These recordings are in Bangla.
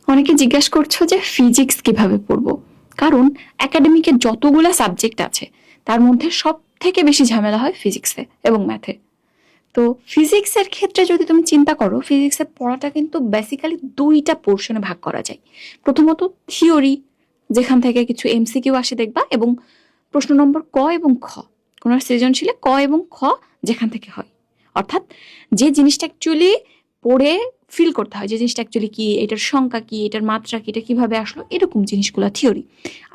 অনেকে জিজ্ঞাসা করছো যে ফিজিক্স কিভাবে পড়বো, কারণ একাডেমিকের যতগুলা সাবজেক্ট আছে তার মধ্যে সব থেকে বেশি ঝামেলা হয় ফিজিক্সে এবং ম্যাথে। তো ফিজিক্সের ক্ষেত্রে যদি তুমি চিন্তা করো, ফিজিক্সের পড়াটা কিন্তু বেসিক্যালি দুইটা পোর্শনে ভাগ করা যায়। প্রথমত থিওরি, যেখান থেকে কিছু এমসিকিউ আসে দেখবা, এবং প্রশ্ন নম্বর ক এবং খ, কোন সৃজনশীলে ক এবং খ যেখান থেকে হয়। অর্থাৎ যে জিনিসটা অ্যাকচুয়ালি পড়ে ফিল করতে হয়, যে জিনিসটা অ্যাকচুয়ালি কি, এটার সংখ্যা কি, এটার মাত্রা কি, এটা কিভাবে আসলো, এরকম জিনিসগুলো থিওরি।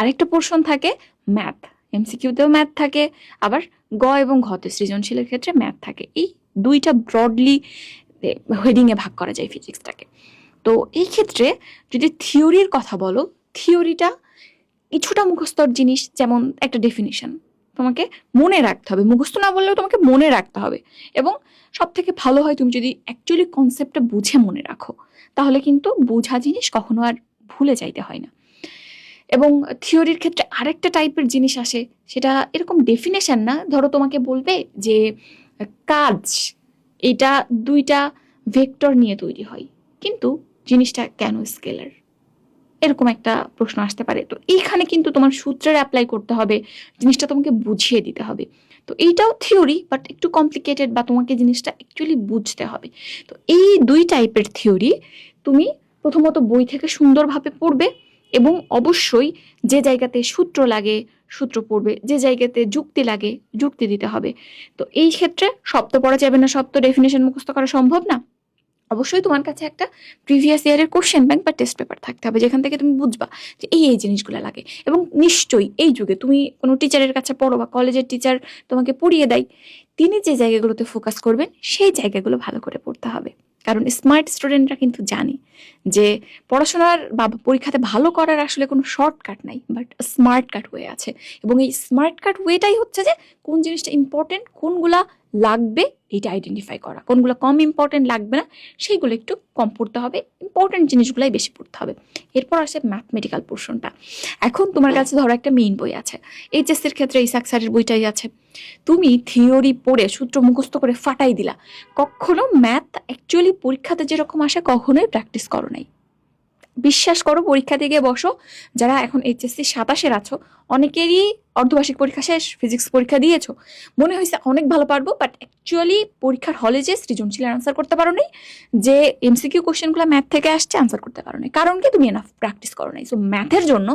আরেকটা পোর্শন থাকে ম্যাথ, এমসিকিউতেও ম্যাথ থাকে, আবার গ এবং ঘতে সৃজনশীলের ক্ষেত্রে ম্যাথ থাকে। এই দুইটা ব্রডলি হেডিং এ ভাগ করা যায় ফিজিক্সটাকে। তো এই ক্ষেত্রে যদি থিওরির কথা বলো, থিওরিটা কিছুটা মুখস্থর জিনিস, যেমন একটা ডেফিনিশন তোমাকে মনে রাখতে হবে, মুখস্থ না বললেও তোমাকে মনে রাখতে হবে। এবং সব থেকে ভালো হয় তুমি যদি অ্যাকচুয়ালি কনসেপ্টটা বুঝে মনে রাখো, তাহলে কিন্তু বোঝা জিনিস কখনো আর ভুলে যাইতে হয় না। এবং থিওরির ক্ষেত্রে আরেকটা টাইপের জিনিস আসে, সেটা এরকম ডেফিনেশন না, ধরো তোমাকে বলবে যে কাজ এটা দুইটা ভেক্টর নিয়ে তৈরি হয়, কিন্তু জিনিসটা কেন স্কেলার, এরকম একটা প্রশ্ন আসতে পারে। তো এইখানে কিন্তু তোমার সূত্রের অ্যাপ্লাই করতে হবে, জিনিসটা তোমাকে বুঝিয়ে দিতে হবে। তো এইটাও থিওরি, বাট একটু কমপ্লিকেটেড, বা তোমাকে জিনিসটা অ্যাকচুয়ালি বুঝতে হবে। তো এই দুই টাইপের থিওরি তুমি প্রথমত বই থেকে সুন্দরভাবে পড়বে, এবং অবশ্যই যে জায়গাতে সূত্র লাগে সূত্র পড়বে, যে জায়গাতে যুক্তি লাগে যুক্তি দিতে হবে। তো এই ক্ষেত্রে সব তো পড়া যাবে না, সব তো ডেফিনেশন মুখস্থ করা সম্ভব না। অবশ্যই তোমার কাছে একটা প্রিভিয়াস ইয়ারের কোশ্চেন ব্যাংক বা টেস্ট পেপার থাকতে হবে, যেখান থেকে তুমি বুঝবা যে এই জিনিসগুলো লাগে। এবং নিশ্চয়ই এই যুগে তুমি কোনো টিচারের কাছে পড়ো বা কলেজের টিচার তোমাকে পড়িয়ে দেয়, তিনি যে জায়গাগুলোতে ফোকাস করবেন সেই জায়গাগুলো ভালো করে পড়তে হবে। কারণ স্মার্ট স্টুডেন্টরা কিন্তু জানে যে পড়াশোনার বা পরীক্ষাতে ভালো করার আসলে কোনো শর্টকাট নাই, বাট স্মার্ট কাট ওয়ে আছে। এবং এই স্মার্ট কাট ওয়েটাই হচ্ছে যে কোন জিনিসটা ইম্পর্টেন্ট, কোনগুলা লাগবে এটা আইডেন্টিফাই করা, কোনগুলো কম ইম্পর্টেন্ট লাগবে না সেইগুলো একটু কম পড়তে হবে, ইম্পর্টেন্ট জিনিসগুলাই বেশি পড়তে হবে। এরপর আসে ম্যাথমেটিক্যাল পোর্শনটা। এখন তোমার কাছে ধরো একটা মেইন বই আছে, এইচএসসির ক্ষেত্রে ইসাক স্যারের বইটাই আছে, তুমি থিওরি পড়ে সূত্র মুখস্থ করে ফাটাই দিলা, কখনো ম্যাথ অ্যাকচুয়ালি পরীক্ষাতে যেরকম আসে কখনোই প্র্যাকটিস করো নাই। বিশ্বাস করো, পরীক্ষা দিয়ে বসো, যারা এখন এইচএসসি 27-এর আছো, অনেকেরই অর্ধবার্ষিক পরীক্ষা শেষ, ফিজিক্স পরীক্ষা দিয়েছো, মনে হয়েছে অনেক ভালো পারবো, বাট অ্যাকচুয়ালি পরীক্ষার হলে যে সৃজনশীল আনসার করতে পারো নাই, যে এমসিকিউ কোশ্চেনগুলো ম্যাথ থেকে আসছে আনসার করতে পারো নাই, কারণ কি তুমি এনাফ প্র্যাকটিস করো নাই। সো ম্যাথের জন্য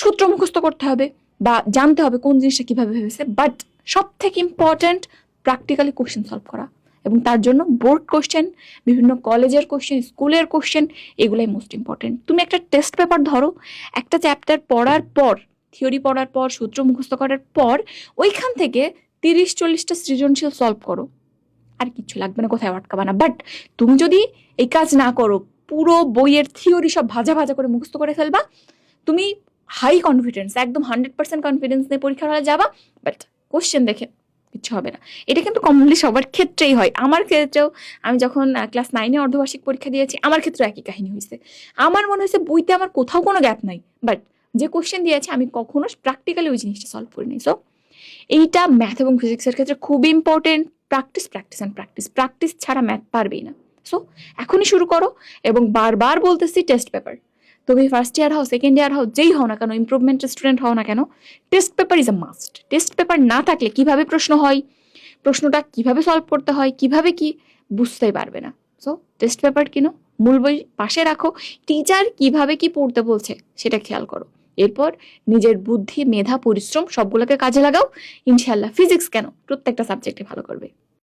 সূত্র মুখস্থ করতে হবে বা জানতে হবে কোন জিনিসটা কিভাবে ভেবেছে, বাট সব থেকে ইম্পর্ট্যান্ট প্র্যাকটিক্যালি কোশ্চেন সলভ করা। এবং তার জন্য বোর্ড কোশ্চেন, বিভিন্ন কলেজের কোশ্চেন, স্কুলের কোশ্চেন, এগুলাই মোস্ট ইম্পর্টেন্ট। তুমি একটা টেস্ট পেপার ধরো, একটা চ্যাপ্টার পড়ার পর, থিওরি পড়ার পর, সূত্র মুখস্থ করার পর, ওইখান থেকে 30-40টা সৃজনশীল সলভ করো, আর কিছু লাগবে না, কোথায় আটকাবা না। বাট তুমি যদি এই কাজ না করো, পুরো বইয়ের থিওরি সব ভাজা ভাজা করে মুখস্থ করে ফেলবা, তুমি হাই কনফিডেন্স, একদম 100% কনফিডেন্স নিয়ে পরীক্ষার হলে যাবা, বাট কোশ্চেন দেখে কিচ্ছু হবে না। এটা কিন্তু কমনলি সবার ক্ষেত্রেই হয়, আমার ক্ষেত্রেও। আমি যখন ক্লাস 9-এ অর্ধবার্ষিক পরীক্ষা দিয়েছি, আমার ক্ষেত্রে একই কাহিনী হয়েছে। আমার মনে হয়েছে বইতে আমার কোথাও কোনো গ্যাপ নাই, বাট যে কোশ্চেন দিয়েছে আমি কখনো প্র্যাকটিক্যালি ওই জিনিসটা সলভ করিনি। সো এইটা ম্যাথ এবং ফিজিক্সের ক্ষেত্রে খুব important. Practice, practice and practice, practice ছাড়া ম্যাথ পারবেই না। সো এখনই শুরু করো, এবং বারবার বলতেছি টেস্ট পেপার, তুমি ফার্স্ট ইয়ার হও, সেকেন্ড ইয়ার হও, যেই হও না কেন, ইমপ্রুভমেন্ট স্টুডেন্ট হও না কেন, test paper is a must. Test paper না থাকলে কিভাবে প্রশ্ন হয়, প্রশ্নটা কিভাবে সলভ করতে হয়, কিভাবে কি, বুঝতেই পারবে না। সো টেস্ট পেপার কিনো, মূল বই পাশে রাখো, টিচার কিভাবে কি পড়তে বলছে সেটা খেয়াল করো। এরপর নিজের বুদ্ধি, মেধা, পরিশ্রম সবগুলোকে কাজে লাগাও, ইনশাল্লাহ ফিজিক্স কেন প্রত্যেকটা সাবজেক্টে ভালো করবে।